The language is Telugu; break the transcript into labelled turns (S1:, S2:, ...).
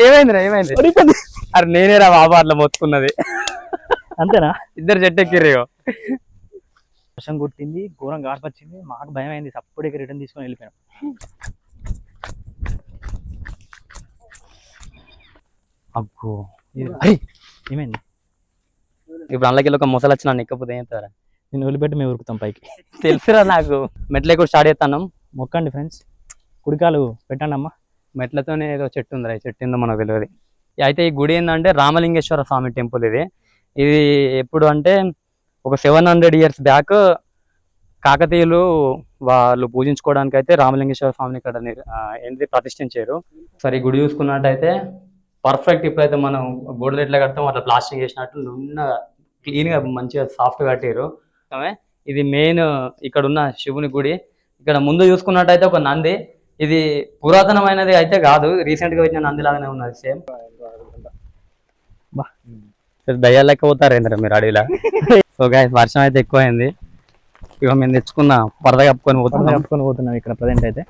S1: ఏమైందిరా ఏమైంది? అరే నేనేరా బాబా అట్లా మొత్తుకున్నది.
S2: అంతేనా?
S1: ఇద్దరు చెట్టు ఎక్కిర్రు.
S2: వర్షం కొట్టింది, ఘోరం గాడిపచ్చింది, మాకు భయం అయింది. అప్పటికి రిటర్న్ తీసుకొని వెళ్ళిపోయాం. అబ్బో ఏమైంది?
S1: ఇప్పుడు అందులోకి ఒక ముసలు వచ్చి నన్ను ఎక్కపోతే ఏం చేస్తారా?
S2: నేను వదిలిపెట్టి మేము ఉరుకుతాం పైకి.
S1: తెలుసురా నాకు. మెట్లు ఎక్కువ స్టార్ట్ చేస్తాను.
S2: మొక్కండి ఫ్రెండ్స్, కుడికాలు పెట్టండి అమ్మా.
S1: మెట్లతోనే ఏదో చెట్టు ఉందిరా, ఈ చెట్టు ఏందో మనకు తెలియదు. అయితే ఈ గుడి ఏంటంటే రామలింగేశ్వర స్వామి టెంపుల్. ఇది ఎప్పుడు అంటే ఒక 700 years బ్యాక్ కాకతీయులు వాళ్ళు పూజించుకోవడానికి అయితే రామలింగేశ్వర స్వామిని ఇక్కడ ఏంటి ప్రతిష్ఠించారు. సరే ఈ గుడి చూసుకున్నట్టయితే పర్ఫెక్ట్. ఇప్పుడైతే మనం గోడలు ఎట్లా కడతాం అట్లా ప్లాస్టింగ్ చేసినట్టు క్లీన్గా మంచిగా సాఫ్ట్ కట్టారు. ఇది మెయిన్ ఇక్కడ ఉన్న శివుని గుడి. ఇక్కడ ముందు చూసుకున్నట్టయితే ఒక నంది. ఇది పురాతనమైనది అయితే కాదు, రీసెంట్ గా వచ్చిన నంది లాగానే ఉన్నది సేమ్. దయ్యాలు లెక్క పోతారు ఏంద్ర మీరు అడవిలా. సో గైస్ వర్షం అయితే ఎక్కువైంది. ఇక మేము తెచ్చుకున్న పరద కప్పుకొని
S2: పోతున్నాం ఇక్కడ ప్రజెంట్ అయితే.